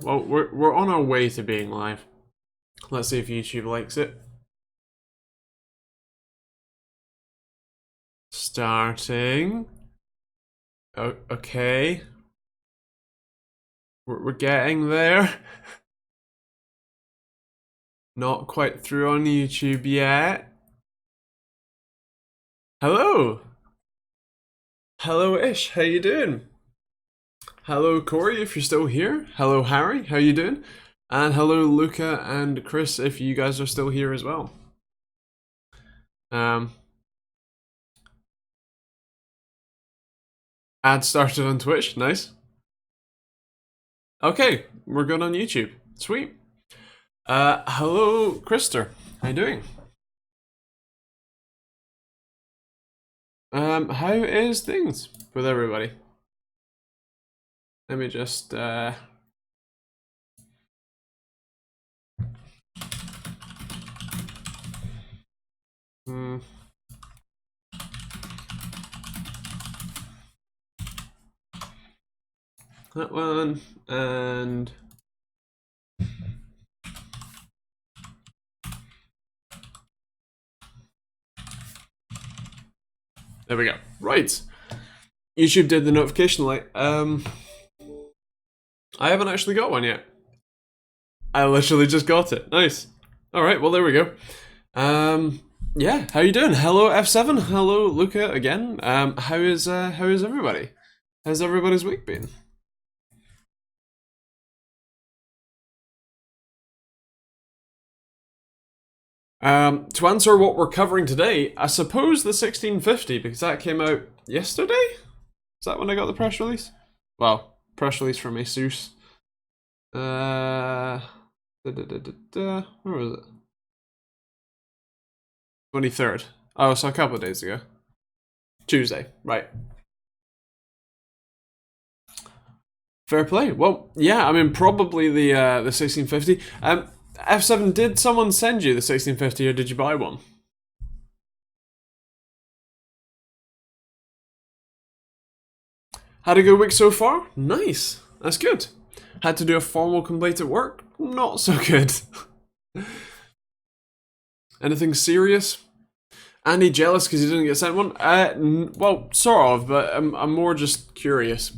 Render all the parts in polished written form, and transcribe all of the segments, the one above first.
well, we're on our way to being live. Let's see if YouTube likes it. Starting. Oh, okay. We're getting there. Not quite through on YouTube yet. Hello. Hello-ish. How you doing? Hello, Corey, if you're still here. Hello, Harry. How you doing? And hello, Luca and Chris, if you guys are still here as well. Ad started on Twitch. Nice. Okay, we're good on YouTube. Sweet. Hello, Krister. How you doing? How is things with everybody? Let me just that one, and there we go. Right. YouTube did the notification light. I haven't actually got one yet. I literally just got it. Nice. Alright, well there we go. Yeah, how you doing? Hello F7, hello Luca again. How is everybody? How's everybody's week been? To answer what we're covering today, I suppose the 1650, because that came out yesterday? Is that when I got the press release? Well, press release from ASUS. Where was it? 23rd. Oh, so a couple of days ago. Tuesday, right. Fair play. Well, yeah, I mean, probably the 1650. F7, did someone send you the 1650 or did you buy one? Had a good week so far? Nice. That's good. Had to do a formal complaint at work? Not so good. Anything serious? Andy jealous because he didn't get sent one? Well, sort of, but I'm more just curious.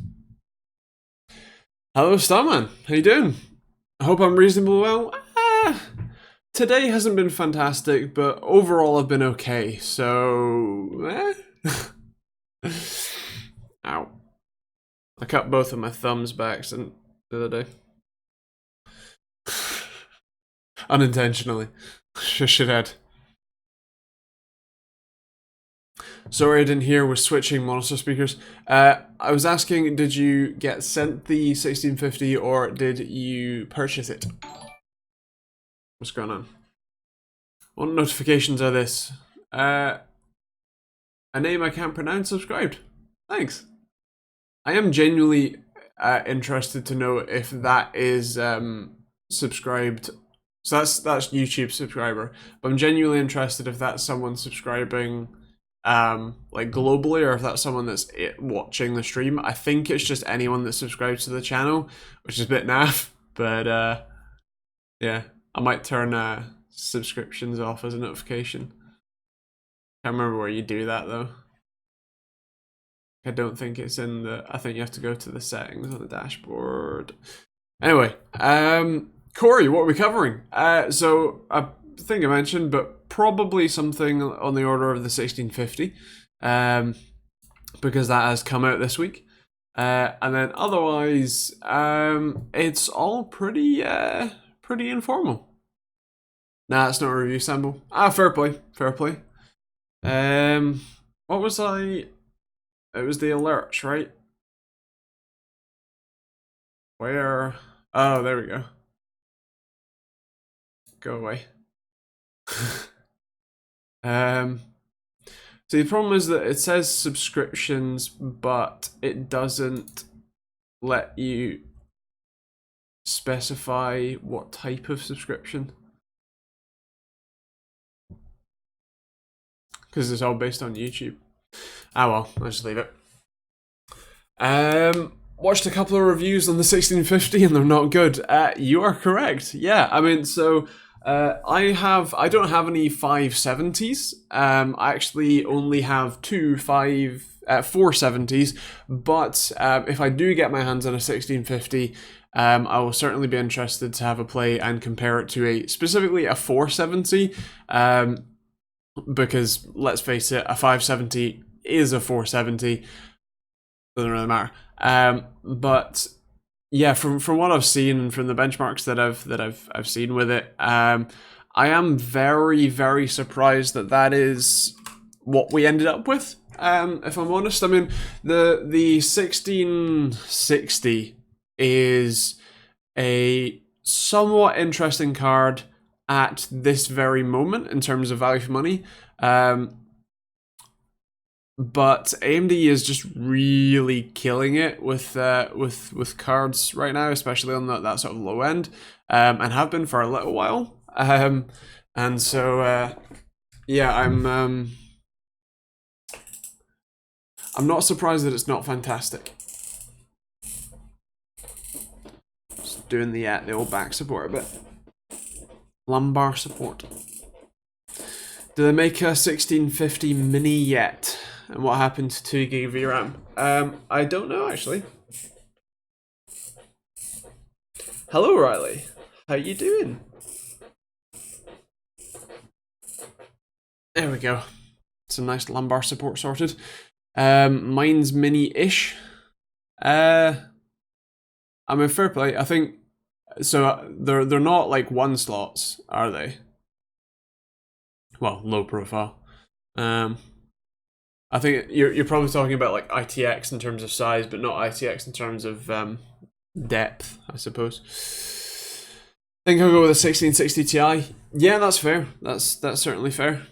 Hello, Starman. How you doing? I hope I'm reasonably well. Today hasn't been fantastic, but overall I've been okay, so... Ow. I cut both of my thumbs back the other day. Unintentionally. Shithead. Sorry I didn't hear, we're switching monitor speakers. I was asking, did you get sent the 1650 or did you purchase it? What's going on? What notifications are this? A name I can't pronounce subscribed. Thanks. I am genuinely interested to know if that is subscribed. So that's YouTube subscriber. But I'm genuinely interested if that's someone subscribing like globally, or if that's someone that's watching the stream. I think it's just anyone that subscribes to the channel, which is a bit naff, but yeah, I might turn subscriptions off as a notification. Can't remember where you do that though. I don't think it's in the, I think you have to go to the settings on the dashboard. Anyway, Corey, what are we covering? So I think I mentioned, but probably something on the order of the 1650, because that has come out this week. And then otherwise, it's all pretty informal. Nah, it's not a review sample. Fair play, fair play. What was I? It was the alerts, right? Where? Oh, there we go. Go away. So the problem is that it says subscriptions, but it doesn't let you specify what type of subscription. Because it's all based on YouTube. Ah well, I'll just leave it. watched a couple of reviews on the 1650 and they're not good. You are correct. Yeah, I mean, so I don't have any 570s. I actually only have 470s. But if I do get my hands on a 1650, I will certainly be interested to have a play and compare it to specifically a 470. Because let's face it, a 570 is a 470. Doesn't really matter. But yeah, from what I've seen, from the benchmarks that I've seen with it, I am very, very surprised that is what we ended up with. If I'm honest, I mean the 1660 is a somewhat interesting card at this very moment in terms of value for money. But AMD is just really killing it with cards right now, especially on that sort of low end, and have been for a little while. And so yeah, I'm not surprised that it's not fantastic. Just doing the old back support a bit, lumbar support. Do they make a 1650 mini yet? And what happened to 2 gig VRAM? I don't know, actually. Hello, Riley. How you doing? There we go. Some nice lumbar support sorted. Mine's mini-ish. I mean, fair play. I think so. They're not like 1 slots, are they? Well, low profile. I think you're probably talking about like ITX in terms of size, but not ITX in terms of depth, I suppose. I think I'll go with a 1660 Ti. Yeah, that's fair. That's certainly fair.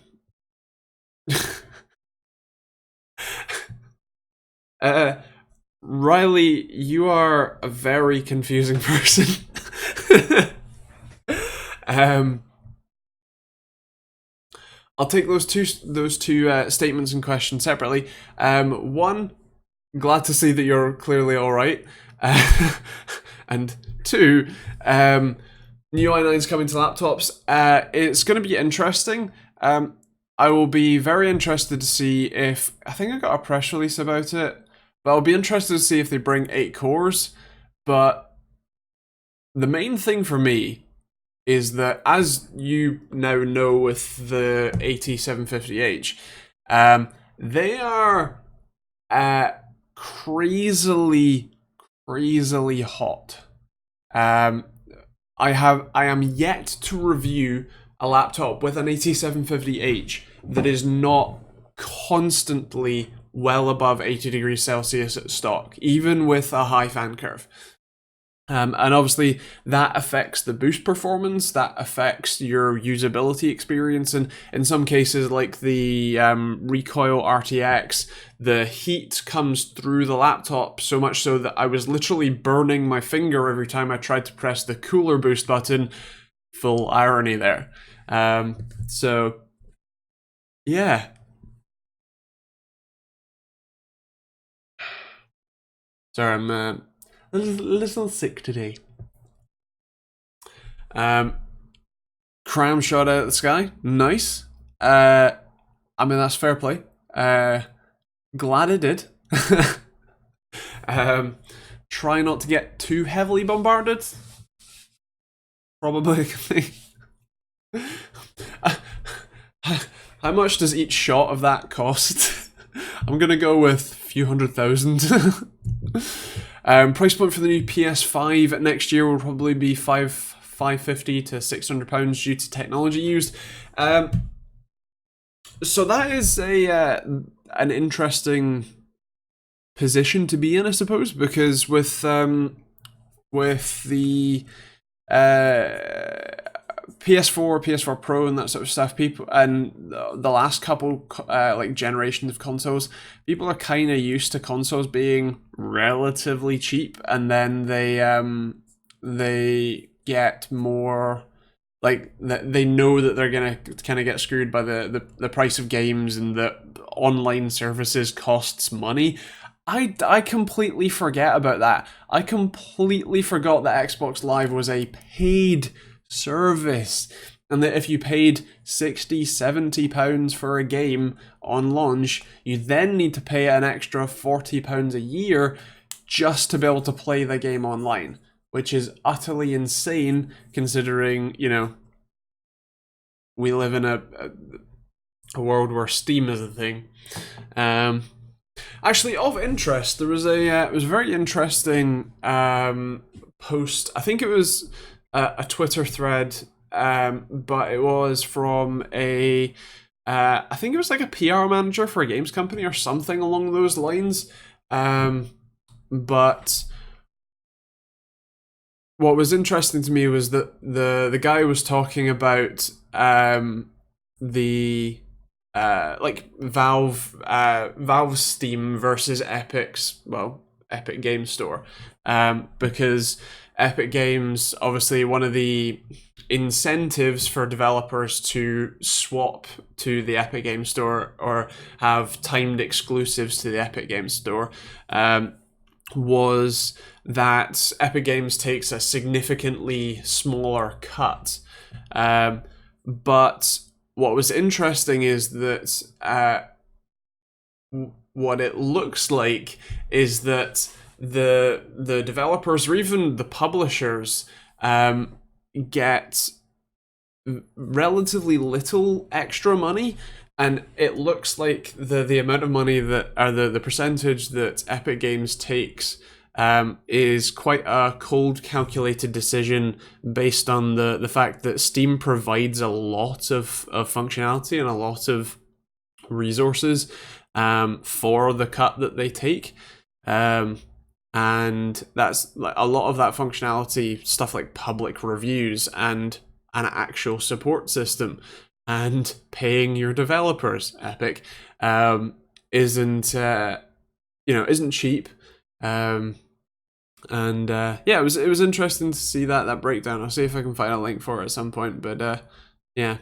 Riley, you are a very confusing person. I'll take those two statements in question separately. One, glad to see that you're clearly all right, and two, new i9's coming to laptops. It's going to be interesting. I will be very interested to see if I think I got a press release about it, but I'll be interested to see if they bring 8 cores. But the main thing for me is that, as you now know with the AT750H, they are crazily hot. I am yet to review a laptop with an AT750H that is not constantly well above 80 degrees Celsius at stock, even with a high fan curve. And obviously that affects the boost performance, that affects your usability experience, and in some cases like the Recoil RTX, the heat comes through the laptop so much so that I was literally burning my finger every time I tried to press the cooler boost button. Full irony there. So yeah. Sorry, I'm a little sick today. Cram shot out of the sky. Nice. I mean, that's fair play. Glad it did. Try not to get too heavily bombarded. Probably. How much does each shot of that cost? I'm gonna go with a few $100,000. Price point for the new PS5 next year will probably be £550 to £600 due to technology used. So that is an interesting position to be in, I suppose, because with the PS4 Pro and that sort of stuff, people, and the last couple like generations of consoles, people are kind of used to consoles being relatively cheap, and then they get more like they know that they're gonna kind of get screwed by the price of games, and that online services costs money. I completely forget about that. I completely forgot that Xbox Live was a paid service. And that if you paid 60, 70 pounds for a game on launch, you then need to pay an extra 40 pounds a year just to be able to play the game online, which is utterly insane considering, you know, we live in a world where Steam is a thing. Actually, of interest, there was it was a very interesting post. I think it was a Twitter thread, but it was from I think it was like a PR manager for a games company or something along those lines. But what was interesting to me was that the guy was talking about the like Valve Steam versus Epic Games Store, because Epic Games, obviously one of the incentives for developers to swap to the Epic Games Store or have timed exclusives to the Epic Games Store, was that Epic Games takes a significantly smaller cut. But what was interesting is that what it looks like is that the developers or even the publishers get relatively little extra money, and it looks like the amount of money that, or the percentage that Epic Games takes is quite a cold, calculated decision based on the fact that Steam provides a lot of functionality and a lot of resources for the cut that they take. And that's like a lot of that functionality, stuff like public reviews and an actual support system and paying your developers, Epic, isn't isn't cheap. And yeah, it was interesting to see that breakdown. I'll see if I can find a link for it at some point. But yeah,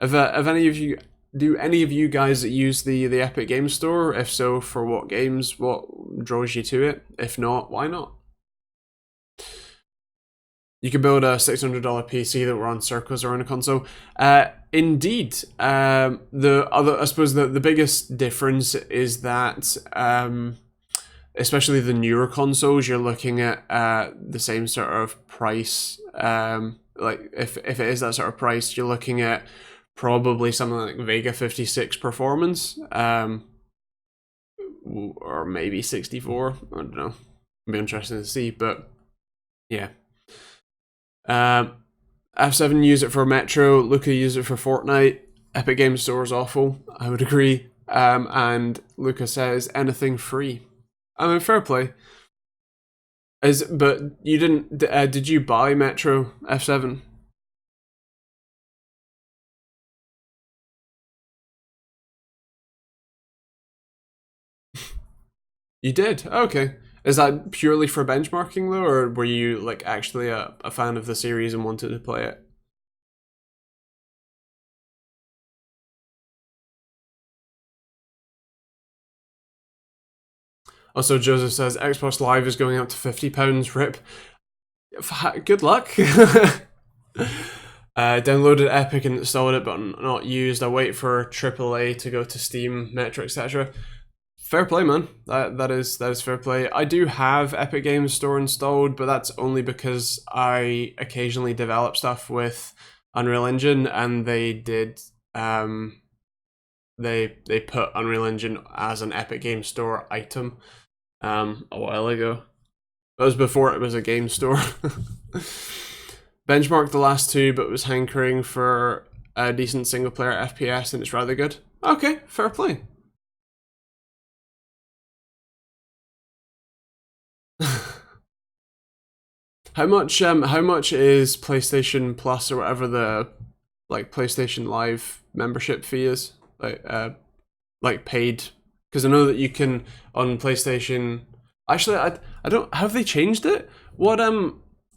have any of you, do any of you guys use the Epic Games Store? If so, for what games? What draws you to it? If not, why not? You can build a $600 PC that runs circles around a console. Indeed. The other, I suppose, the biggest difference is that, especially the newer consoles, you're looking at the same sort of price. Like if it is that sort of price, you're looking at probably something like Vega 56 performance, or maybe 64. I don't know. It'll be interesting to see, but yeah. F7 use it for Metro, Luca use it for Fortnite. Epic Games Store is awful, I would agree. And Luca says anything free. I mean, fair play. But you didn't? Did you buy Metro F7? You did? Okay. Is that purely for benchmarking though, or were you like actually a fan of the series and wanted to play it? Also, Joseph says Xbox Live is going up to £50. Rip. Good luck. Downloaded Epic and installed it, but not used. I wait for AAA to go to Steam, Metro, etc. Fair play, man. That is fair play. I do have Epic Games Store installed, but that's only because I occasionally develop stuff with Unreal Engine, and they did they put Unreal Engine as an Epic Games Store item a while ago. That was before it was a game store. Benchmarked the last two, but was hankering for a decent single player FPS, and it's rather good. Okay, fair play. How much is PlayStation Plus or whatever the like PlayStation Live membership fee is? Like paid? Because I know that you can on PlayStation. Actually, I don't, have they changed it? What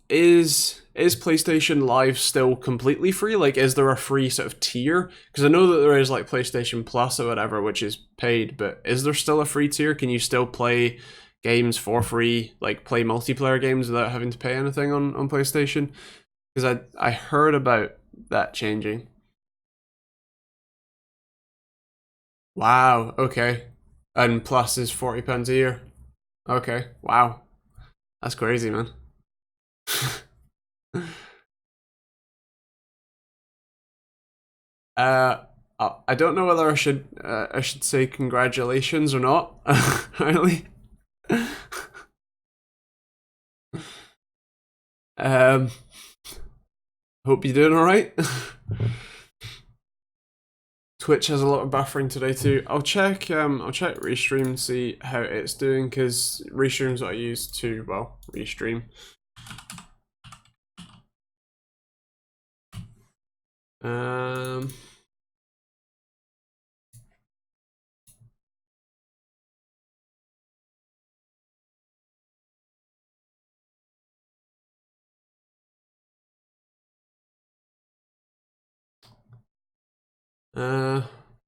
is is PlayStation Live still completely free? Like, is there a free sort of tier? Because I know that there is like PlayStation Plus or whatever, which is paid, but is there still a free tier? Can you still play games for free, like play multiplayer games without having to pay anything on PlayStation? Because I heard about that changing. Wow, okay. And Plus is £40 a year. Okay, wow. That's crazy, man. uh, I don't know whether I should say congratulations or not. Really. Um, hope you're doing all right. Twitch has a lot of buffering today too. I'll check Restream, see how it's doing, because Restream's what I use to, well, restream.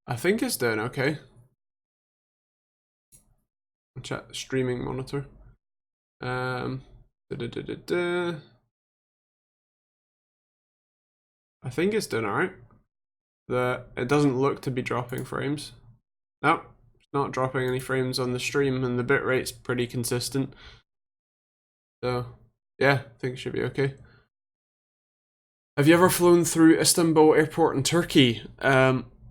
I think it's doing okay. Chat streaming monitor. I think it's doing alright. It doesn't look to be dropping frames. No, it's not dropping any frames on the stream, and the bitrate's pretty consistent. So, yeah, I think it should be okay. Have you ever flown through Istanbul Airport in Turkey?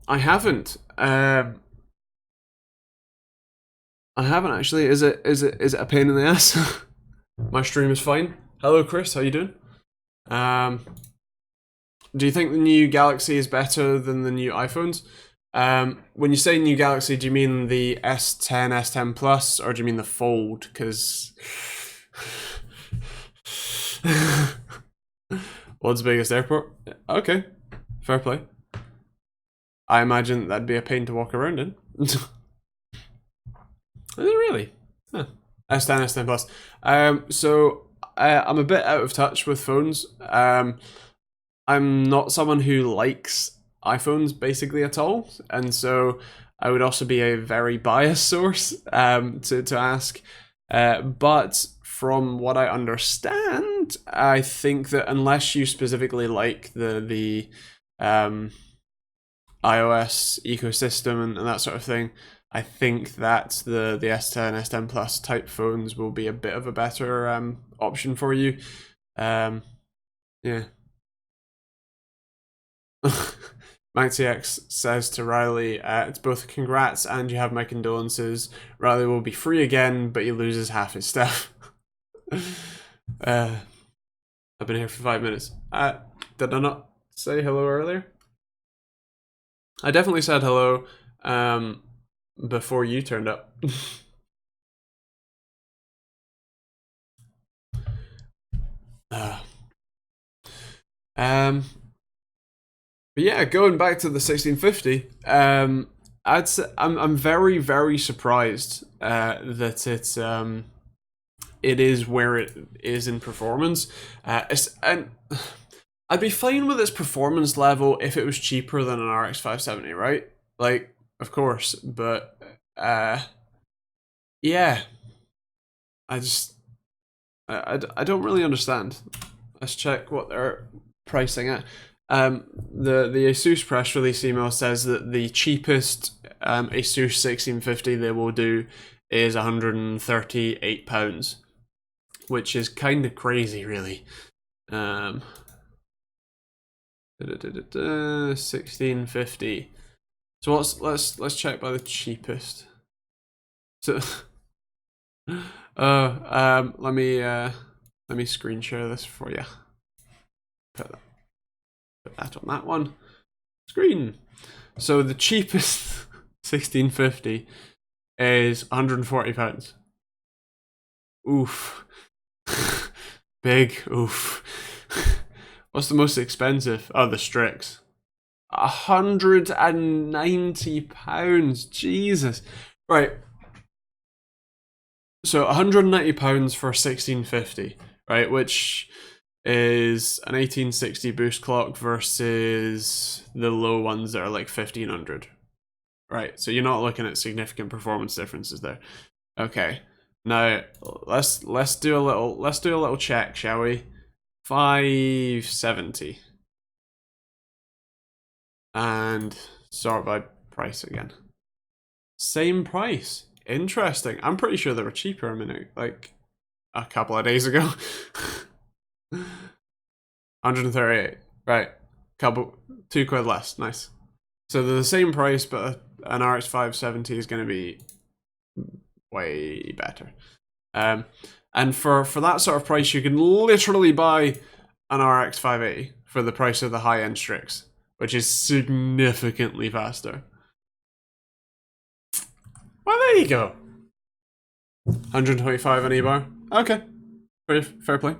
I haven't. I haven't actually. Is it a pain in the ass? My stream is fine. Hello, Chris. How you doing? Do you think the new Galaxy is better than the new iPhones? When you say new Galaxy, do you mean the S10, S10 Plus, or do you mean the Fold? Because world's biggest airport. Okay, fair play. I imagine that'd be a pain to walk around in. Is it really? Huh. S10, S10 Plus. So I'm a bit out of touch with phones. I'm not someone who likes iPhones basically at all, and so I would also be a very biased source to ask. But from what I understand, I think that unless you specifically like the iOS ecosystem and that sort of thing, I think that the S10, S10 Plus type phones will be a bit of a better option for you. Yeah. MaxTX says to Riley, it's both congrats and you have my condolences. Riley will be free again, but he loses half his stuff. I've been here for 5 minutes. Did I not say hello earlier? I definitely said hello before you turned up. But yeah, going back to the 1650, I'd say I'm very, very surprised that it is where it is in performance. And I'd be fine with its performance level if it was cheaper than an RX 570, right? Like, of course, but yeah, I don't really understand. Let's check what they're pricing at. The ASUS press release email says that the cheapest ASUS 1650 they will do is £138, which is kind of crazy, really. 1650. So let's check by the cheapest. So, let me screen share this for you. Put that on that one. Screen. So the cheapest 1650 is £140. Oof. Big oof. What's the most expensive? Oh, the Strix. £190. Jesus. Right. So £190 for 1650, right? Which is an 1860 boost clock versus the low ones that are like 1500. Right, so you're not looking at significant performance differences there. Okay, now let's do a little check, shall we? 570, and sort by price again. Same price. Interesting. I'm pretty sure they were cheaper a minute, like a couple of days ago. 138. Right. £2 less. Nice. So they're the same price, but an RX 570 is going to be way better. And for that sort of price, you can literally buy an RX 580 for the price of the high-end Strix, which is significantly faster. Well, there you go. 125 on E-bar. Okay. Pretty fair play.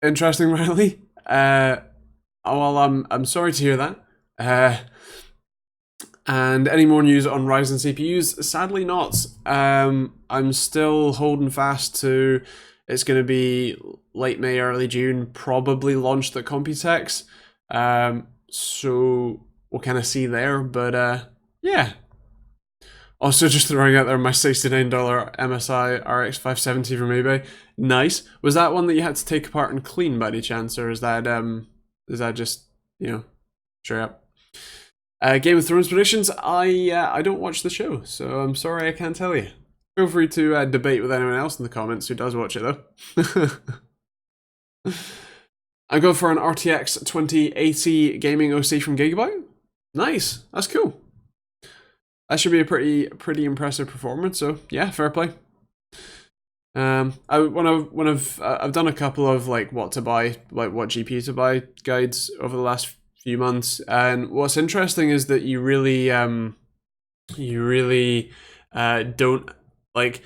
Interesting, Riley. Well, I'm sorry to hear that. And any more news on Ryzen CPUs? Sadly not. I'm still holding fast to it's going to be late May, early June, probably launched at Computex. So we'll kind of see there, but yeah. Also, just throwing out there my $69 MSI RX 570 from eBay. Nice. Was that one that you had to take apart and clean by any chance, or is that just, you know, straight up? Game of Thrones predictions. I don't watch the show, so I'm sorry I can't tell you. Feel free to debate with anyone else in the comments who does watch it though. I go for an RTX 2080 gaming OC from Gigabyte. Nice, that's cool. That should be a pretty impressive performance. So yeah, fair play. I've done a couple of like what to buy, like what GPU to buy guides over the last few months, and what's interesting is that you really don't like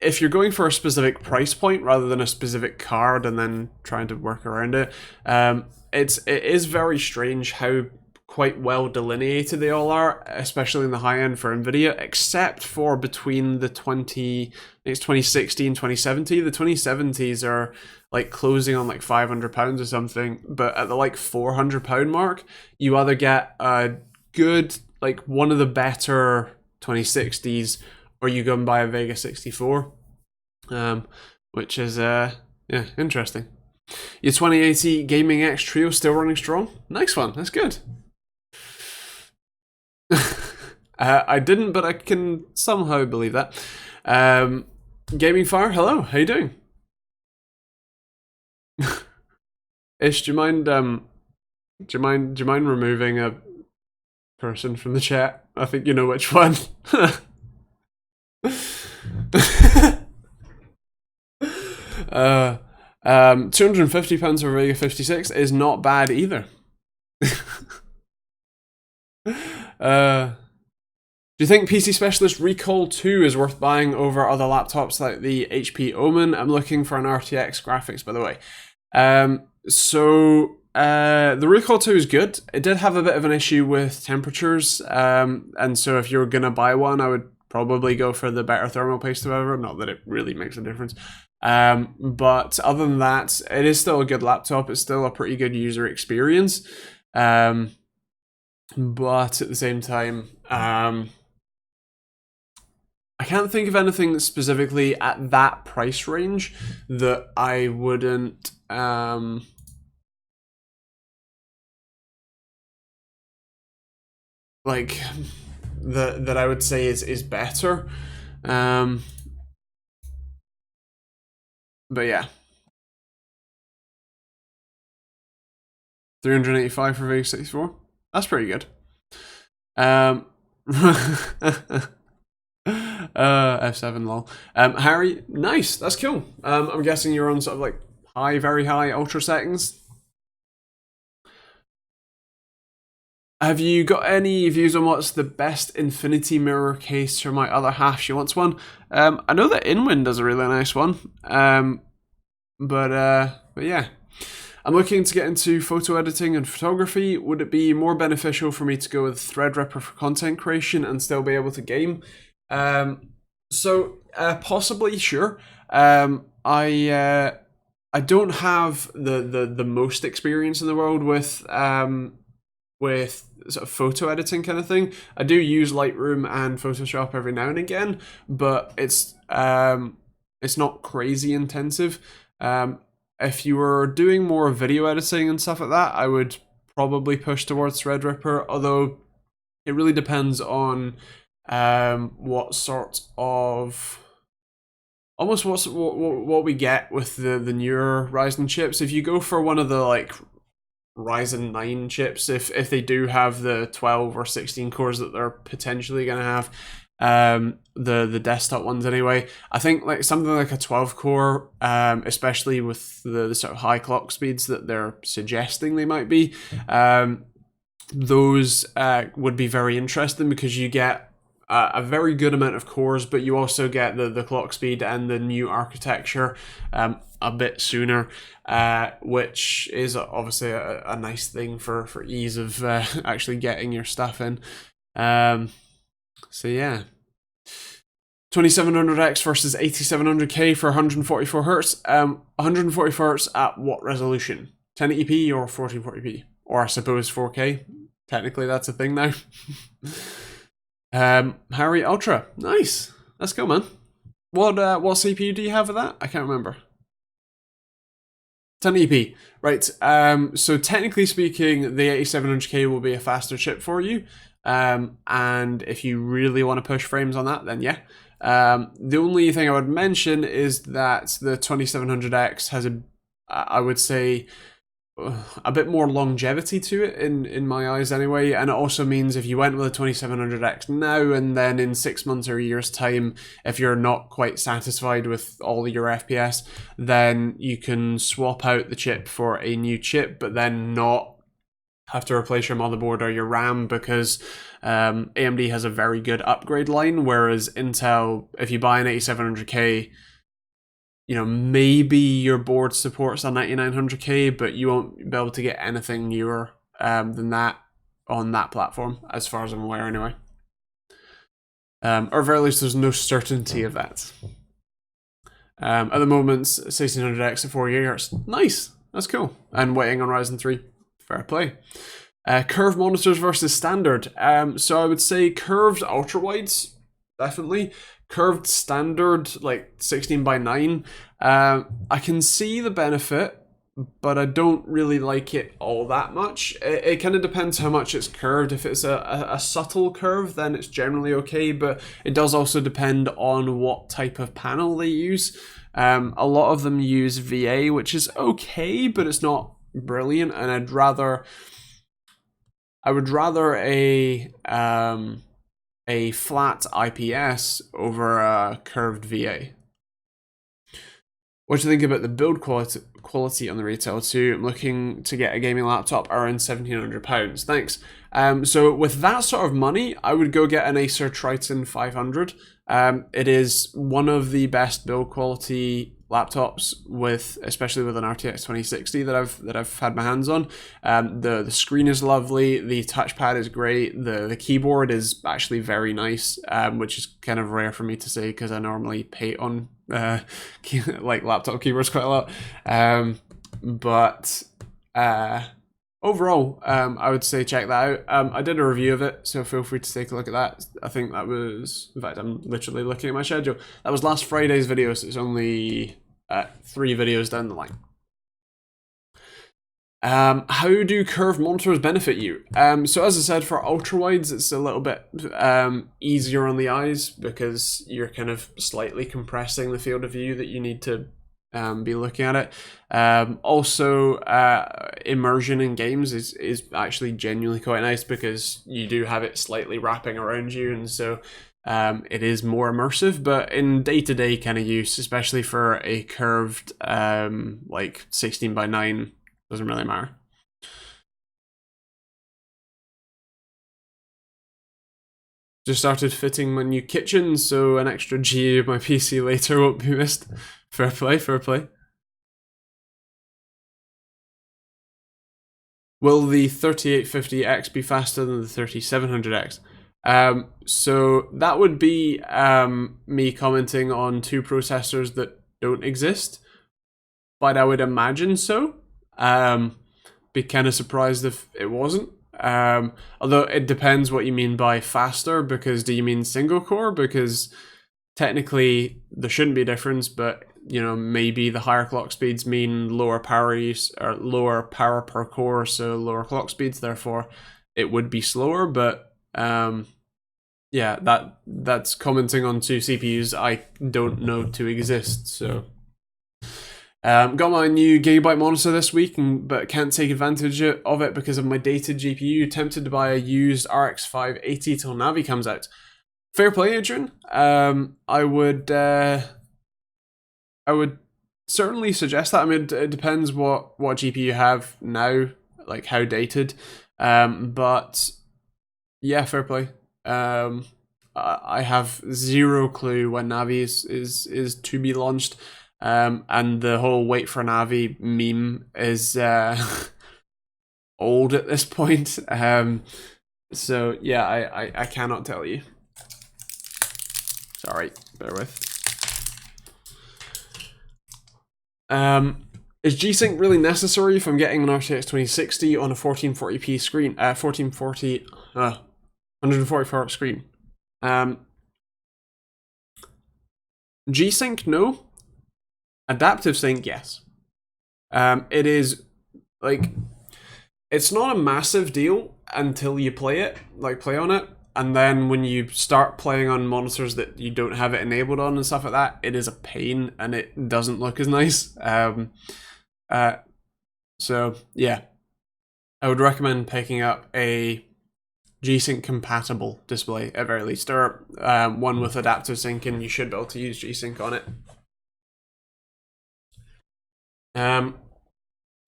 if you're going for a specific price point rather than a specific card and then trying to work around it. It is very strange how quite well delineated they all are, especially in the high end for Nvidia, except for between the 2060 and 2070. The 2070s are like closing on like £500 or something, but at the like £400 mark, you either get a good, like one of the better 2060s, or you go and buy a Vega 64, which is yeah, interesting. Your 2080 Gaming X Trio still running strong? Nice one, that's good. I didn't, but I can somehow believe that. Gaming Fire, hello, how you doing? Ish, do you mind removing a person from the chat? I think you know which one. 250 pounds for Vega 56 is not bad either. Do you think PC Specialist Recall 2 is worth buying over other laptops like the HP Omen? I'm looking for an RTX graphics, by the way. So the Recall 2 is good. It did have a bit of an issue with temperatures, and so if you're gonna buy one, I would probably go for the better thermal paste, however. Not that it really makes a difference. But other than that, it is still a good laptop. It's still a pretty good user experience. But at the same time, I can't think of anything specifically at that price range that I wouldn't like that I would say is better. But yeah. 385 for Vega 64. That's pretty good. F7 lol. Harry, nice, that's cool. I'm guessing you're on sort of like high, very high ultra settings. Have you got any views on what's the best infinity mirror case for my other half? She wants one. I know that Inwind does a really nice one. But yeah. I'm looking to get into photo editing and photography. Would it be more beneficial for me to go with Threadripper for content creation and still be able to game? So possibly, sure. I don't have the most experience in the world with sort of photo editing kind of thing. I do use Lightroom and Photoshop every now and again, but it's not crazy intensive. If you were doing more video editing and stuff like that, I would probably push towards Threadripper, although it really depends on what sort of almost what we get with the newer Ryzen chips. If you go for one of the like Ryzen 9 chips, if they do have the 12 or 16 cores that they're potentially going to have, the desktop ones anyway, I think like something like a 12 core, especially with the sort of high clock speeds that they're suggesting they might be, those would be very interesting because you get a very good amount of cores, but you also get the clock speed and the new architecture a bit sooner, which is obviously a nice thing for ease of actually getting your stuff in. So yeah. 2700X versus 8700K for 144 hertz. 144 hertz at what resolution? 1080p or 1440p? Or I suppose 4K. Technically, that's a thing now. Harry Ultra, nice. Let's go, man. What CPU do you have for that? I can't remember. 1080p, right? So technically speaking, the 8700K will be a faster chip for you. And if you really want to push frames on that, then yeah. The only thing I would mention is that the 2700X has I would say, a bit more longevity to it in my eyes anyway, and it also means if you went with a 2700X now and then in 6 months or a year's time, if you're not quite satisfied with all your FPS, then you can swap out the chip for a new chip, but then not have to replace your motherboard or your RAM because AMD has a very good upgrade line, whereas Intel, if you buy an 8700K, you know, maybe your board supports a 9900K, but you won't be able to get anything newer than that on that platform, as far as I'm aware anyway. Or at very least, there's no certainty of that. At the moment, 1600X at 4 GHz. Nice, that's cool. And waiting on Ryzen 3. Fair play. Curved monitors versus standard. So I would say curved ultra wides, definitely. Curved standard, like 16:9. I can see the benefit, but I don't really like it all that much. It kind of depends how much it's curved. If it's a subtle curve, then it's generally okay, but it does also depend on what type of panel they use. A lot of them use VA, which is okay, but it's not brilliant, and I would rather a flat IPS over a curved VA. What do you think about the build quality on the retail too? I'm looking to get a gaming laptop around £1,700. Thanks. So with that sort of money, I would go get an Acer Triton 500. It is one of the best build quality laptops, especially with an RTX 2060 that I've had my hands on. The screen is lovely, the touchpad is great, the keyboard is actually very nice, which is kind of rare for me to say because I normally hate on like laptop keyboards quite a lot. But overall, I would say check that out. I did a review of it, so feel free to take a look at that. I think that was, in fact, I'm literally looking at my schedule. That was last Friday's video, so it's only 3 videos down the line. How do curved monitors benefit you? So as I said, for ultra wides, it's a little bit easier on the eyes because you're kind of slightly compressing the field of view that you need to be looking at it. Also, immersion in games is actually genuinely quite nice because you do have it slightly wrapping around you, and so it is more immersive. But in day-to-day kind of use, especially for a curved like 16:9, doesn't really matter. Just started fitting my new kitchen, so an extra G of my PC later won't be missed. Fair play, fair play. Will the 3850X be faster than the 3700X? So that would be me commenting on two processors that don't exist, but I would imagine so. Be kind of surprised if it wasn't. Although it depends what you mean by faster, because do you mean single core? Because technically there shouldn't be a difference, but you know, maybe the higher clock speeds mean lower power use or lower power per core, so lower clock speeds, therefore it would be slower. But yeah, that's commenting on two CPUs I don't know to exist. So got my new Gigabyte monitor this week, but can't take advantage of it because of my dated GPU. Tempted to buy a used RX 580 till Navi comes out. Fair play, Adrian. I would certainly suggest that. I mean, it depends what GPU you have now, like how dated. But yeah, fair play. I have zero clue when Navi is to be launched. And the whole wait for Navi meme is old at this point. So yeah, I cannot tell you. Sorry, bear with. Is G-Sync really necessary if I'm getting an RTX 2060 on a 1440p screen? 1440, 144 Hz screen. G-Sync, no. Adaptive sync, yes. It is like, it's not a massive deal until you play on it, and then when you start playing on monitors that you don't have it enabled on and stuff like that, it is a pain and it doesn't look as nice. So yeah, I would recommend picking up a G-Sync compatible display at very least, or one with adaptive sync, and you should be able to use G-Sync on it.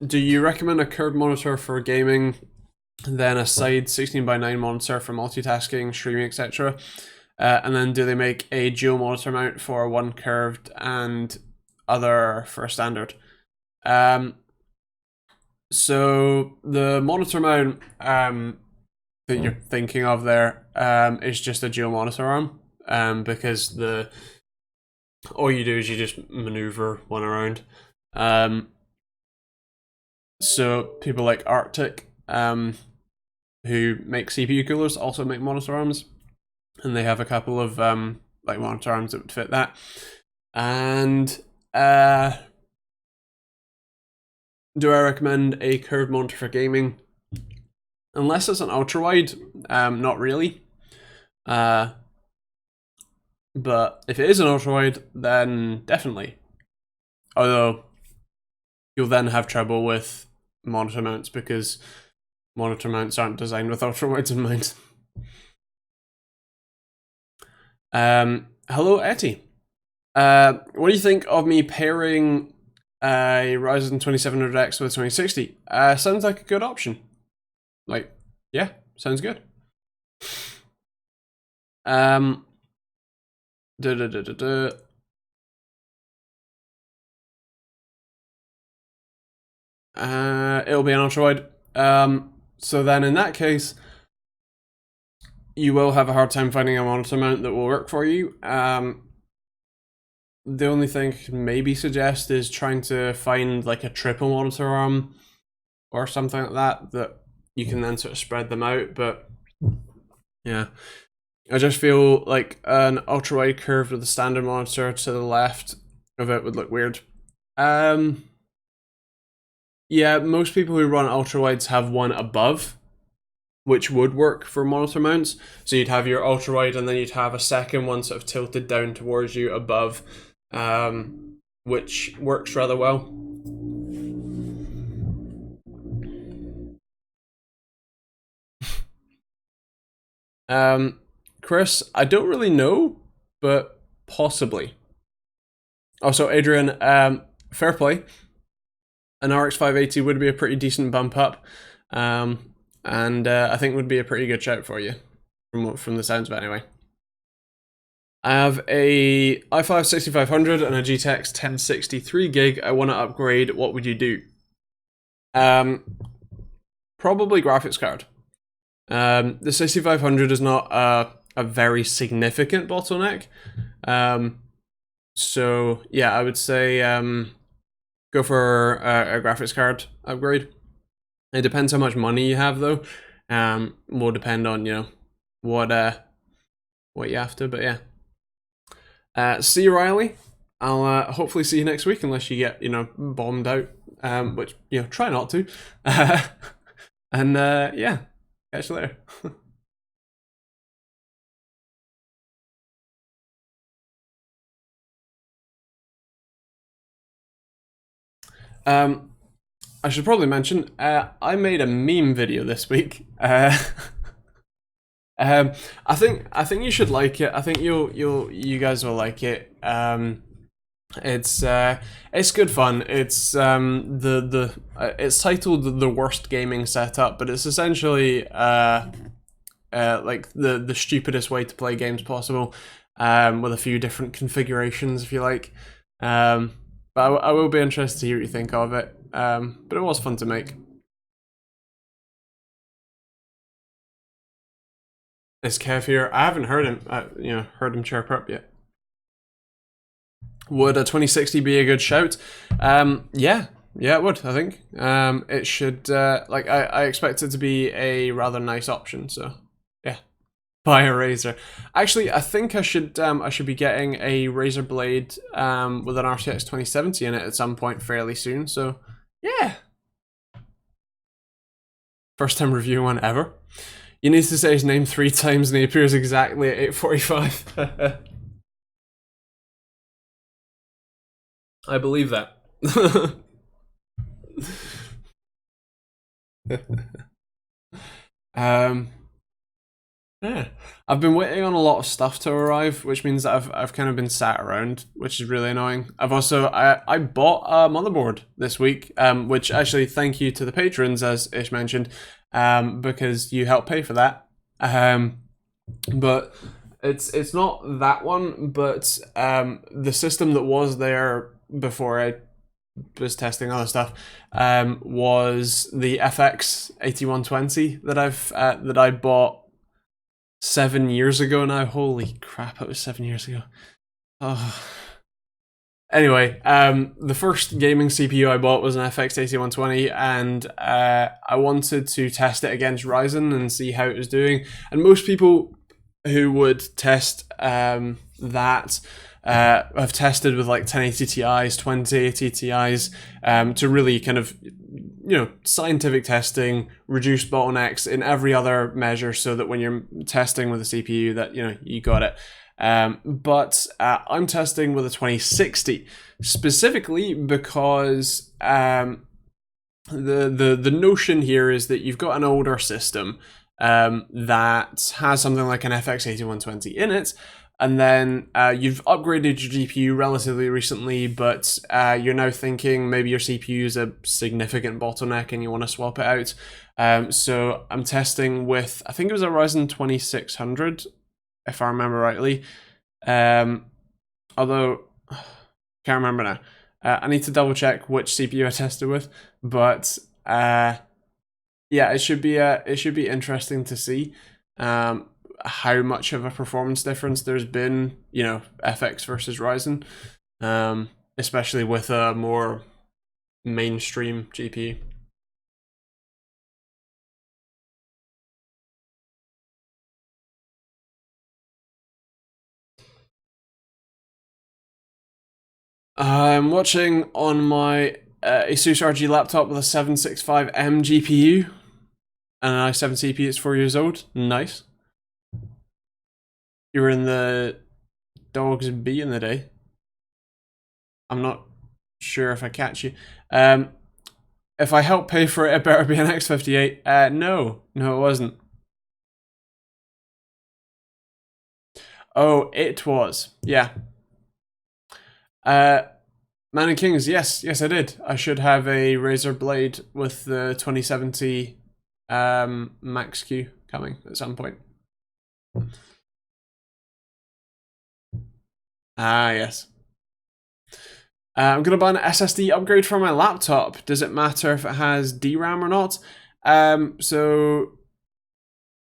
Do you recommend a curved monitor for gaming, then a side 16:9 monitor for multitasking, streaming, etc.? And then do they make a dual monitor mount for one curved and other for standard? So the monitor mount that you're thinking of there is just a dual monitor arm, because all you do is you just maneuver one around. So people like Arctic, who make CPU coolers, also make monitor arms, and they have a couple of like monitor arms that would fit that. And do I recommend a curved monitor for gaming? Unless it's an ultra wide, not really. But if it is an ultra wide, then definitely. Although you'll then have trouble with monitor mounts because monitor mounts aren't designed with ultra wides in mind. Hello, Etty. What do you think of me pairing a Ryzen 2700X with 2060? Sounds like a good option. Like, yeah, sounds good. It'll be an ultra wide. So then in that case, you will have a hard time finding a monitor mount that will work for you. The only thing I can maybe suggest is trying to find like a triple monitor arm or something like that you can then sort of spread them out. But yeah, I just feel like an ultra wide curved with a standard monitor to the left of it would look weird. Yeah, most people who run ultra wides have one above, which would work for monitor mounts. So you'd have your ultra wide, and then you'd have a second one sort of tilted down towards you above, which works rather well. Chris, I don't really know, but possibly. Also, Adrian, fair play. An RX 580 would be a pretty decent bump up, and I think would be a pretty good shout for you, from the sounds of it anyway. I have a i5 6500 and a GTX 1060 gig. I want to upgrade. What would you do? Probably graphics card. The 6500 is not a very significant bottleneck. So yeah, I would say go for a graphics card upgrade. It depends how much money you have, though. Will depend on what you have to. But yeah. See you, Riley. I'll hopefully see you next week, unless you get bombed out. Which try not to. And yeah, catch you later. I should probably mention, I made a meme video this week. I think you should like it. I think you guys will like it. It's good fun. It's it's titled "The Worst Gaming Setup," but it's essentially like the stupidest way to play games possible, with a few different configurations, if you like. But I will be interested to hear what you think of it. But it was fun to make. Is Kev here? I haven't heard him. Heard him chirp up yet. Would a 2060 be a good shout? Yeah, it would. I think it should. I expect it to be a rather nice option. So yeah, buy a Razer. Actually, I think I should be getting a Razer Blade with an RTX 2070 in it at some point fairly soon. So yeah, first time reviewing one ever. You need to say his name 3 times and he appears exactly at 8:45. I believe that. Yeah. I've been waiting on a lot of stuff to arrive, which means that I've kind of been sat around, which is really annoying. I've also I bought a motherboard this week, which actually thank you to the patrons, as Ish mentioned, because you helped pay for that. But it's not that one, but the system that was there before I was testing other stuff was the FX 8120 that I bought 7 years ago now. Holy crap, it was 7 years ago. Oh. Anyway, the first gaming CPU I bought was an FX 8120, and I wanted to test it against Ryzen and see how it was doing. And most people who would test that have tested with like 1080 Ti's, 2080 Ti's, to really kind of scientific testing, reduce bottlenecks in every other measure, so that when you're testing with a CPU that you got it. But I'm testing with a 2060 specifically because the notion here is that you've got an older system that has something like an FX 8120 in it, and then you've upgraded your GPU relatively recently, but you're now thinking maybe your CPU is a significant bottleneck and you want to swap it out. So I'm testing with, I think it was a Ryzen 2600, if I remember rightly. Although, can't remember now. I need to double check which CPU I tested with, but yeah, it should be interesting to see how much of a performance difference there's been, FX versus Ryzen, especially with a more mainstream GPU. I'm watching on my Asus RG laptop with a 765M GPU and an i7 CPU. It's 4 years old. Nice. You were in the dogs B in the day. I'm not sure if I catch you. If I help pay for it, it better be an X58. No, it wasn't. Oh, it was. Yeah. Man and Kings, yes, I did. I should have a Razer Blade with the 2070 Max Q coming at some point. Ah, yes. I'm going to buy an SSD upgrade for my laptop. Does it matter if it has DRAM or not? So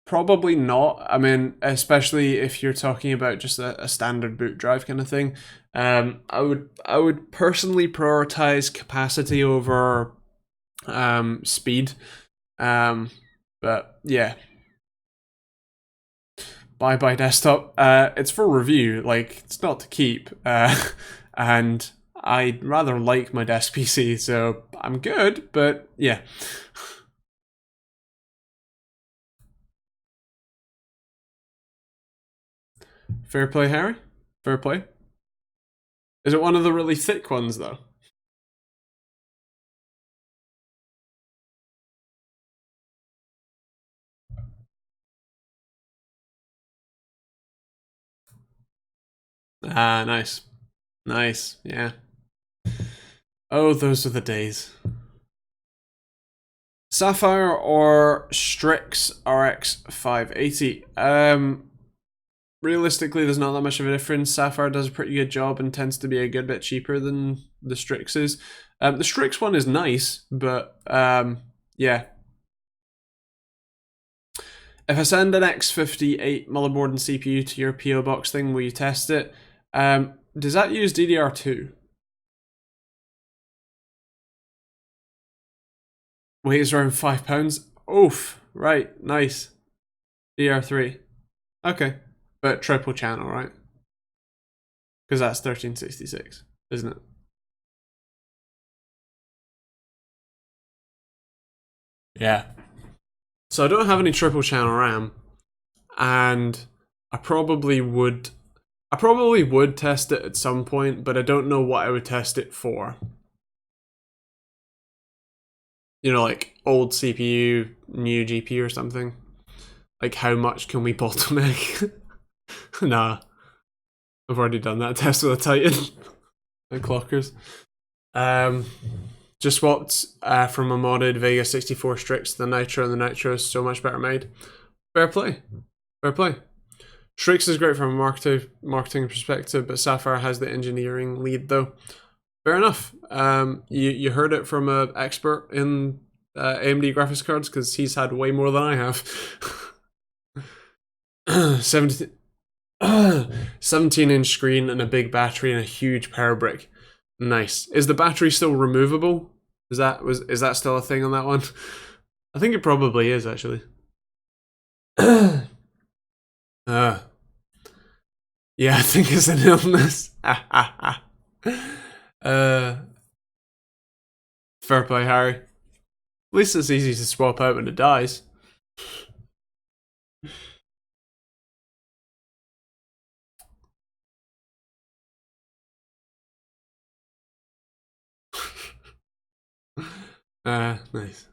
Probably not. I mean, especially if you're talking about just a standard boot drive kind of thing. I would personally prioritize capacity over speed. Um, but yeah, bye desktop. It's for review. Like it's not to keep. And I rather like my desk PC, so I'm good. But yeah, fair play, Harry. Fair play. Is it one of the really thick ones though? Ah, nice. Nice. Yeah. Oh, those are the days. Sapphire or Strix RX 580? Realistically, there's not that much of a difference. Sapphire does a pretty good job and tends to be a good bit cheaper than the Strixes. The Strix one is nice, but yeah. If I send an X58 motherboard and CPU to your PO box thing, will you test it? Does that use DDR2? Weighs around £5. Oof. Right. Nice. DDR3. Okay. But triple channel, right? Because that's 1366, isn't it? Yeah. So I don't have any triple channel RAM, and I probably would. I probably would test it at some point, but I don't know what I would test it for. You know, like old CPU, new GPU or something. Like how much can we bottleneck? Nah, I've already done that test with a Titan and clockers. Um, just swapped from a modded Vega 64 Strix to the Nitro, and the Nitro is so much better made. Fair play. Fair play. Strix is great from a marketing perspective, but Sapphire has the engineering lead though. Fair enough. You heard it from an expert in AMD graphics cards because he's had way more than I have. 17, 17-inch screen and a big battery and a huge power brick. Nice. Is the battery still removable? Is that still a thing on that one? I think it probably is actually. uh, yeah, I think it's an illness. Fair play, Harry. At least it's easy to swap out when it dies. Nice.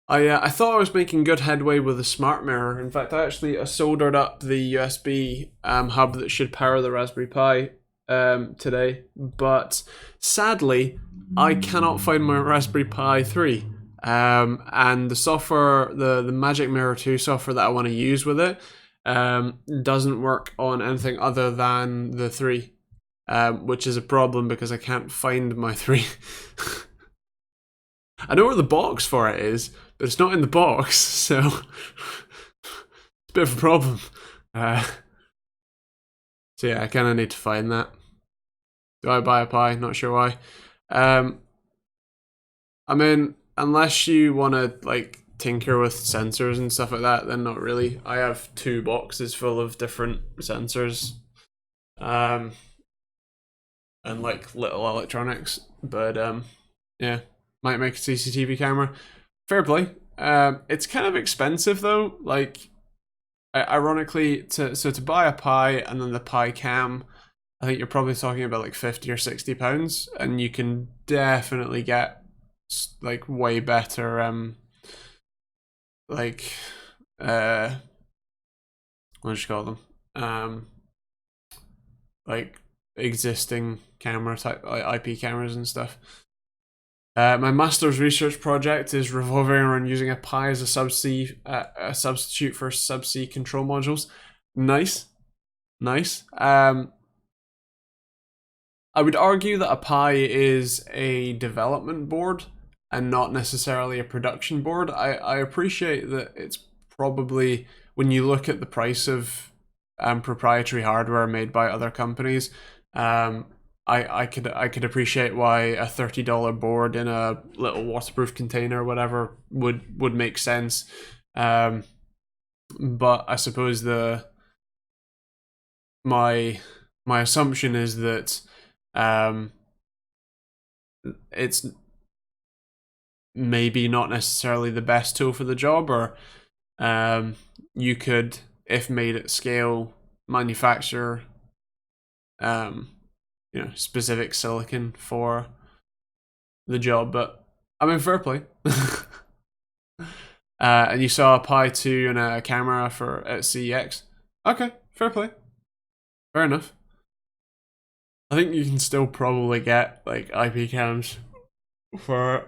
I thought I was making good headway with the smart mirror. In fact, I soldered up the USB hub that should power the Raspberry Pi today, but sadly, I cannot find my Raspberry Pi 3. And the software, the Magic Mirror 2 software that I want to use with it, doesn't work on anything other than the 3, which is a problem because I can't find my 3. I know where the box for it is, but it's not in the box, so it's a bit of a problem. So yeah, I kind of need to find that. Do I buy a Pi? Not sure why. I mean, unless you want to like tinker with sensors and stuff like that, then not really. I have 2 boxes full of different sensors, and like little electronics. But yeah, might make a CCTV camera. Fair play. It's kind of expensive though. Like, ironically, to buy a Pi and then the Pi Cam, I think you're probably talking about like £50 or £60, and you can definitely get like way better like what do you call them, like existing camera type, like IP cameras and stuff. My master's research project is revolving around using a Pi as a substitute for subsea control modules. Nice, nice. I would argue that a Pi is a development board, and not necessarily a production board. I appreciate that it's probably, when you look at the price of proprietary hardware made by other companies, I could appreciate why a $30 board in a little waterproof container or whatever would make sense. But I suppose my assumption is that it's maybe not necessarily the best tool for the job, or you could, if made at scale, manufacture specific silicon for the job. But I mean, fair play. And you saw a Pi 2 and a camera at CEX. Okay, fair play. Fair enough. I think you can still probably get like IP cams for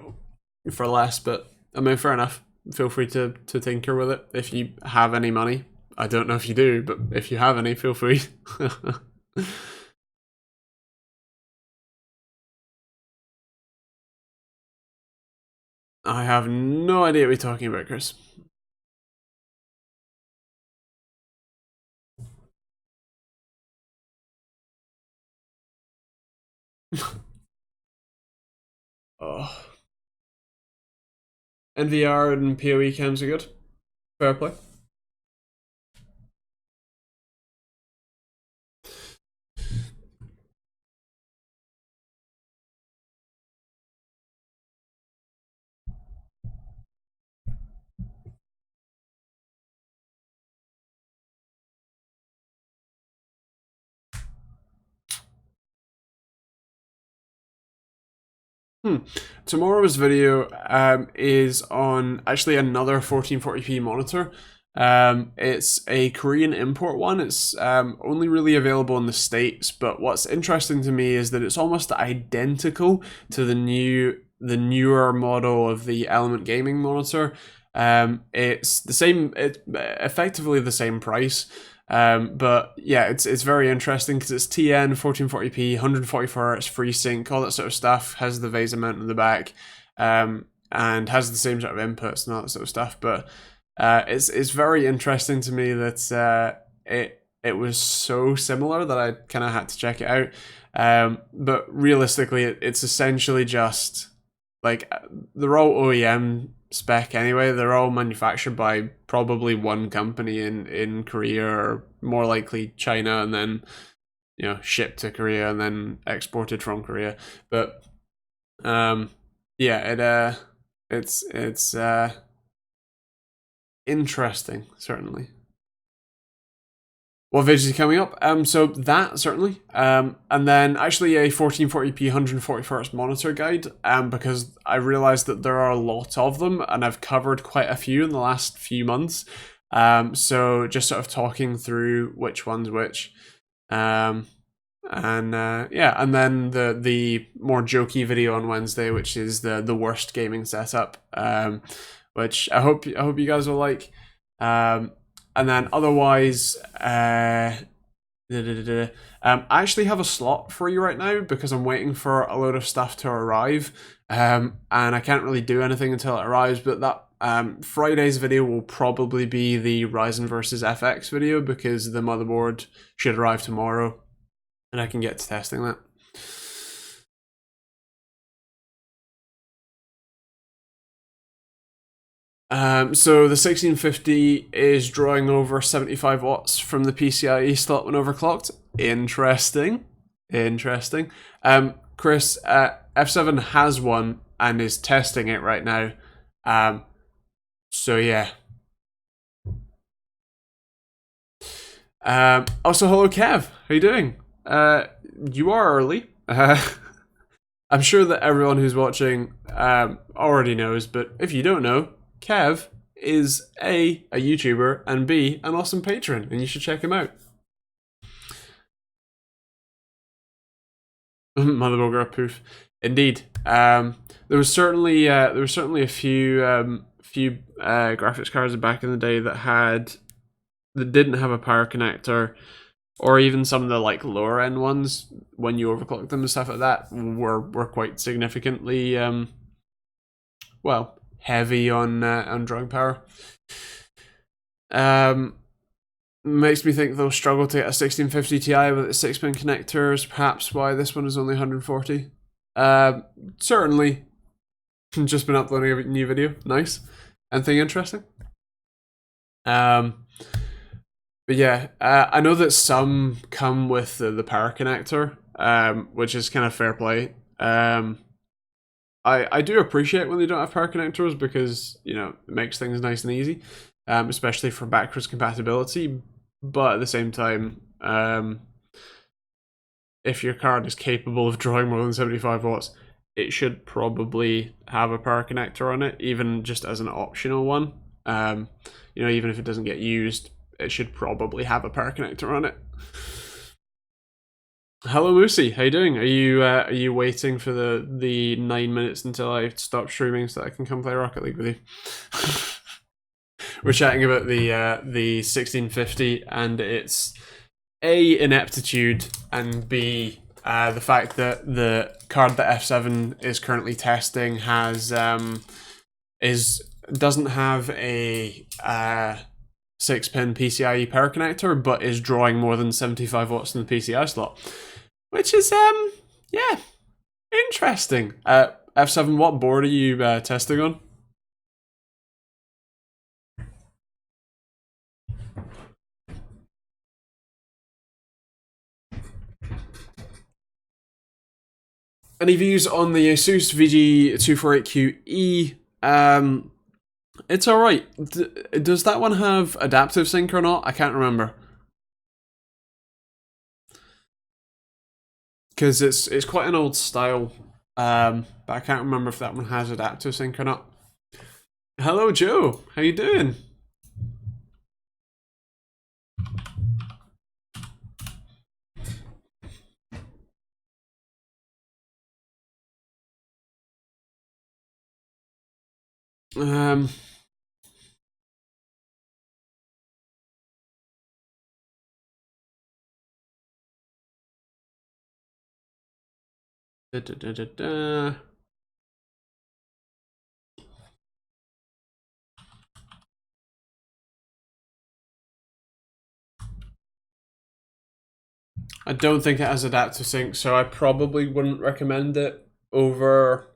less, but I mean, fair enough. Feel free to tinker with it if you have any money. I don't know if you do, but if you have any, feel free. I have no idea what you're talking about, Chris. Oh. NVR and PoE cams are good. Fair play. Tomorrow's video is on actually another 1440p monitor. It's a Korean import one. It's only really available in the States, but what's interesting to me is that it's almost identical to the newer model of the Element Gaming monitor. It's the same, it's effectively the same price. But yeah, it's very interesting because it's TN 1440p, 144 Hz, FreeSync, all that sort of stuff. Has the VESA mount in the back, and has the same sort of inputs and all that sort of stuff. But it's very interesting to me that it was so similar that I kind of had to check it out. But realistically, it's essentially just like they're all OEM spec anyway. They're all manufactured by probably one company in Korea, or more likely China, and then shipped to Korea and then exported from Korea. But yeah, it's interesting, certainly. What videos are coming up? So that certainly, and then actually a 1440p 144 Hz monitor guide, because I realized that there are a lot of them, and I've covered quite a few in the last few months. So just sort of talking through which one's which, and yeah, and then the more jokey video on Wednesday, which is the worst gaming setup, which I hope you guys will like. And then otherwise, I actually have a slot free right now because I'm waiting for a load of stuff to arrive, and I can't really do anything until it arrives. But that Friday's video will probably be the Ryzen versus FX video because the motherboard should arrive tomorrow, and I can get to testing that. So the 1650 is drawing over 75 watts from the PCIe slot when overclocked. Interesting. Chris, F7 has one and is testing it right now. So yeah. Also, hello Kev, how you doing? You are early. I'm sure that everyone who's watching already knows, but if you don't know, Kev is a YouTuber, and B, an awesome patron, and you should check him out. Motherboard girl poof. Indeed. There was certainly a few graphics cards back in the day that didn't have a power connector, or even some of the like lower end ones when you overclock them and stuff like that were quite significantly well, heavy on drawing power. Makes me think they'll struggle to get a 1650 Ti with its 6-pin connectors, perhaps why this one is only 140. Certainly. Just been uploading a new video. Nice. Anything interesting? But yeah, I know that some come with the power connector, which is kind of fair play. I do appreciate when they don't have power connectors because, you know, it makes things nice and easy, especially for backwards compatibility. But at the same time, if your card is capable of drawing more than 75 watts, it should probably have a power connector on it, even just as an optional one. You know, even if it doesn't get used, it should probably have a power connector on it. Hello, Lucy. How you doing? Are you waiting for the 9 minutes until I stop streaming so that I can come play Rocket League with you? We're chatting about the 1650 and its A, ineptitude, and B, the fact that the card that F7 is currently testing has doesn't have a 6-pin PCIe power connector, but is drawing more than 75 watts in the PCI slot, which is yeah, interesting. F7, what board are you testing on? Any views on the Asus VG248QE? It's alright. Does that one have adaptive sync or not? I can't remember. Because it's quite an old style, but I can't remember if that one has adaptive sync or not. Hello, Joe. How you doing? I don't think it has adaptive sync, so I probably wouldn't recommend it over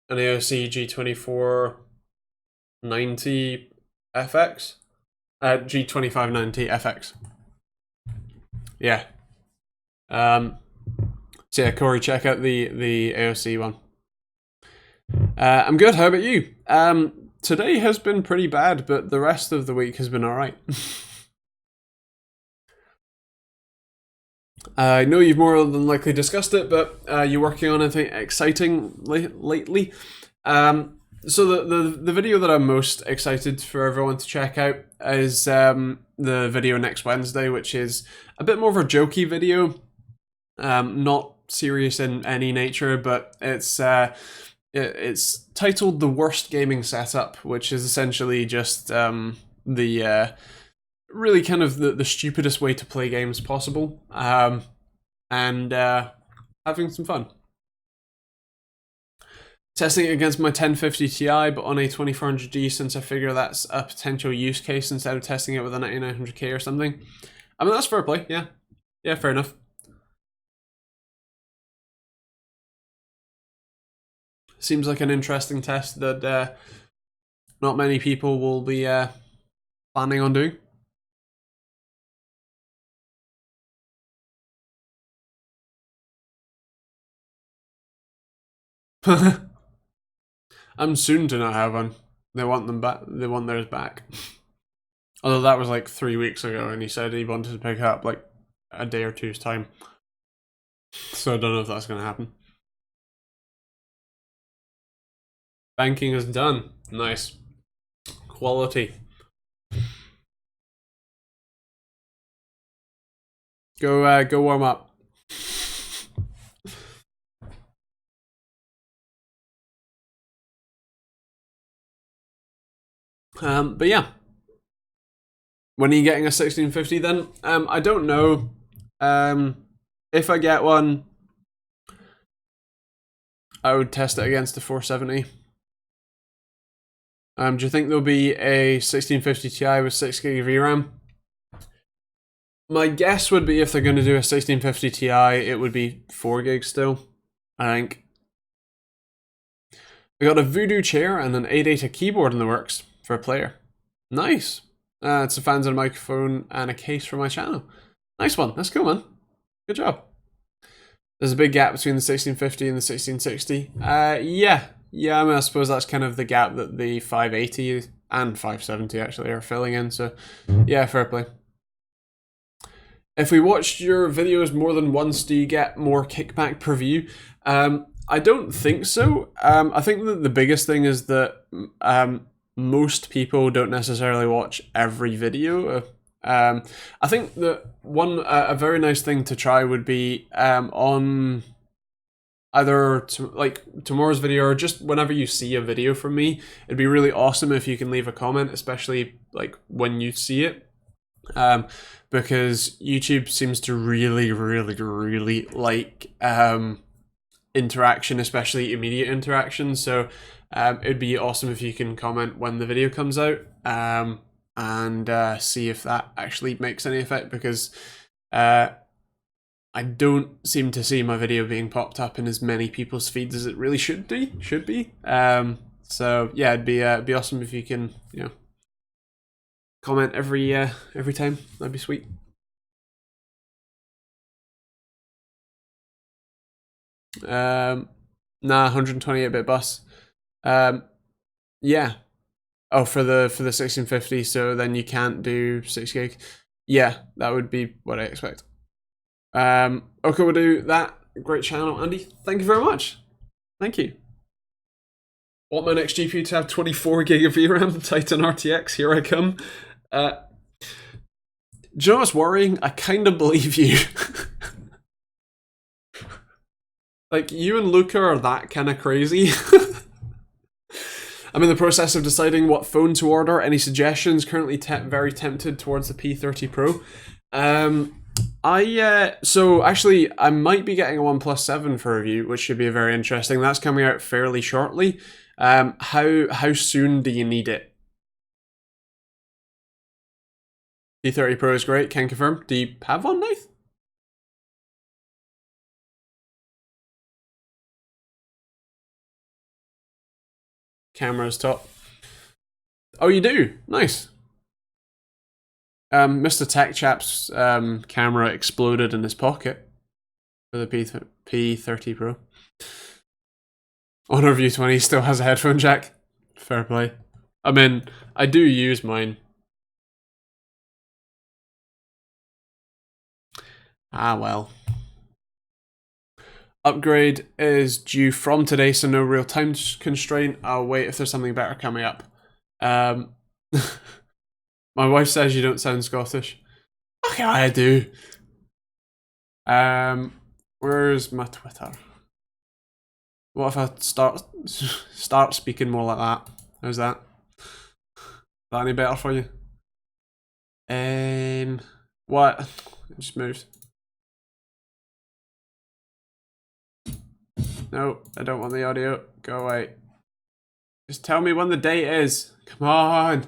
an AOC G2490 FX. G2590 FX. Yeah. So yeah, Corey, check out the AOC one. I'm good. How about you? Today has been pretty bad, but the rest of the week has been all right. I know you've more than likely discussed it, but you working on anything exciting lately? So the video that I'm most excited for everyone to check out is the video next Wednesday, which is a bit more of a jokey video, not serious in any nature, but it's titled "The Worst Gaming Setup," which is essentially just the really kind of the stupidest way to play games possible, and having some fun. Testing it against my 1050 Ti, but on a 2400D, since I figure that's a potential use case instead of testing it with a 9900K or something. I mean, that's fair play, yeah. Yeah, fair enough. Seems like an interesting test that not many people will be planning on doing. I'm soon to not have one. They want them back. They want theirs back. Although that was like 3 weeks ago, and he said he wanted to pick up like a day or two's time. So I don't know if that's going to happen. Banking is done. Nice. Quality. Go warm up. But yeah. When are you getting a 1650 then? I don't know. If I get one, I would test it against the 470. Do you think there'll be a 1650 Ti with 6 gig of VRAM? My guess would be if they're going to do a 1650 Ti, it would be 4 gigs still, I think. We got a Voodoo chair and an ADATA keyboard in the works for a player. Nice. It's a fans and a microphone and a case for my channel. Nice one. That's cool, man. Good job. There's a big gap between the 1650 and the 1660. Yeah, I mean, I suppose that's kind of the gap that the 580 and 570 actually are filling in. So, yeah, fair play. If we watched your videos more than once, do you get more kickback per view? I don't think so. I think that the biggest thing is that most people don't necessarily watch every video. I think that a very nice thing to try would be on either tomorrow's video or just whenever you see a video from me, it'd be really awesome if you can leave a comment, especially like when you see it. Because YouTube seems to really like interaction, especially immediate interaction. So it'd be awesome if you can comment when the video comes out and see if that actually makes any effect, because I don't seem to see my video being popped up in as many people's feeds as it really should be. So yeah, it'd be awesome if you can, comment every time. That'd be sweet. Nah, 128-bit bus. Yeah. Oh, for the 1650. So then you can't do 6 gig. Yeah, that would be what I expect. Okay, we'll do that. Great channel, Andy. Thank you very much. Thank you. Want my next GPU to have 24 gig of VRAM? Titan RTX. Here I come. Do you know what's worrying? I kind of believe you. Like, you and Luca are that kind of crazy. I'm in the process of deciding what phone to order. Any suggestions? Currently very tempted towards the P30 Pro. So actually, I might be getting a OnePlus 7 for review, which should be very interesting. That's coming out fairly shortly. How soon do you need it? P30 Pro is great, can confirm. Do you have one, Nath? Camera's top. Oh, you do? Nice. Mr. Tech Chap's camera exploded in his pocket for the P30 Pro. Honor View 20 still has a headphone jack. Fair play. I mean, I do use mine. Ah, well. Upgrade is due from today, so no real time constraint. I'll wait if there's something better coming up. My wife says you don't sound Scottish. Okay, I do. Where's my Twitter? What if I start speaking more like that? How's that? Is that any better for you? What? I just moved. No, I don't want the audio. Go away. Just tell me when the date is. Come on.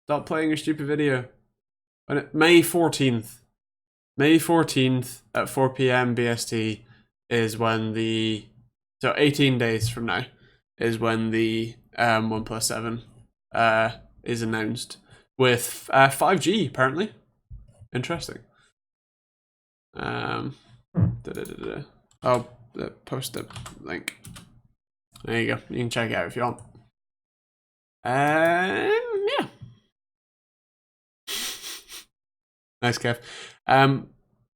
Stop playing your stupid video. May 14th. May 14th at 4 PM BST is when the... So 18 days from now is when the OnePlus 7 is announced. With 5G, apparently. Interesting. Oh, post the link. There you go. You can check it out if you want. Yeah. Nice, Kev.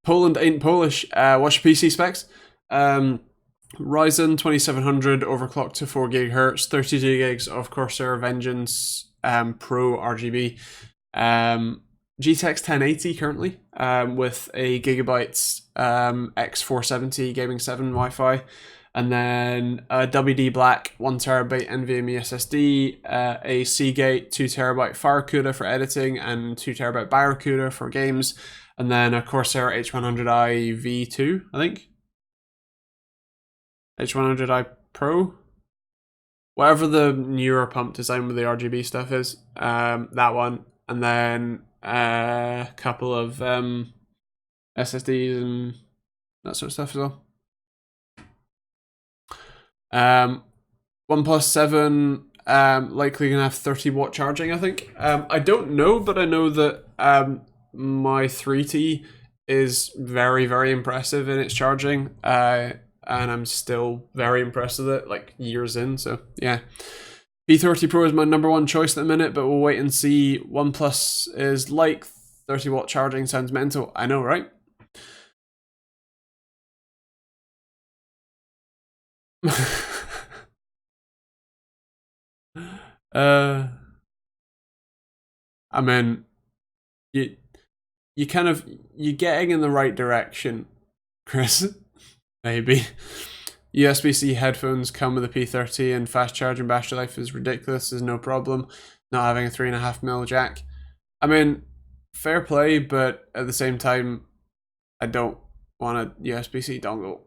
Poland ain't Polish. What's your PC specs? Ryzen 2700 overclocked to 4 GHz, 32 gigs of Corsair Vengeance Pro RGB. GTX 1080 currently, with a Gigabyte X470 Gaming 7 Wi-Fi, and then a WD Black 1TB NVMe SSD, a Seagate 2TB FireCuda for editing and 2TB Barracuda for games, and then a Corsair H100i V2, I think. H100i Pro? whatever the newer pump design with the RGB stuff is, that one, and then a couple of SSDs and that sort of stuff as well. OnePlus 7 likely gonna have 30-watt charging, I think. I don't know, but I know that my 3T is very, very impressive in its charging, and I'm still very impressed with it, like years in. So yeah, P30 Pro is my #1 choice at the minute, but we'll wait and see. OnePlus is like 30-watt charging, sounds mental. I know, right? I mean, you kind of, you're getting in the right direction, Chris. Maybe. USB-C headphones come with a P30, and fast charging battery life is ridiculous. There's no problem not having a 3.5mm jack. I mean, fair play, but at the same time, I don't want a USB-C dongle.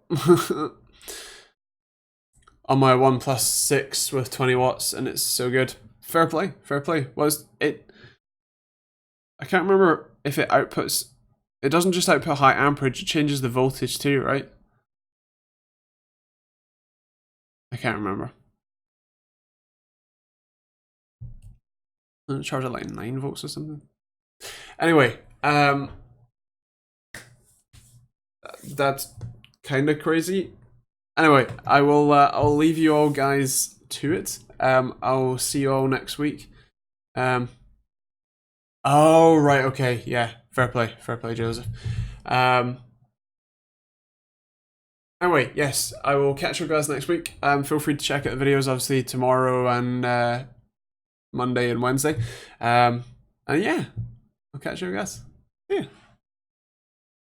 On my OnePlus 6 with 20 watts, and it's so good. Fair play, fair play. Was it? I can't remember if it outputs. It doesn't just output high amperage; it changes the voltage too, right? I can't remember. Doesn't it charge at like 9 volts or something? Anyway, that's kind of crazy. Anyway, I'll leave you all guys to it. I'll see you all next week. Oh right, okay, yeah, fair play, Joseph. Anyway, yes, I will catch you guys next week. Feel free to check out the videos, obviously tomorrow and Monday and Wednesday. And yeah, I'll catch you guys.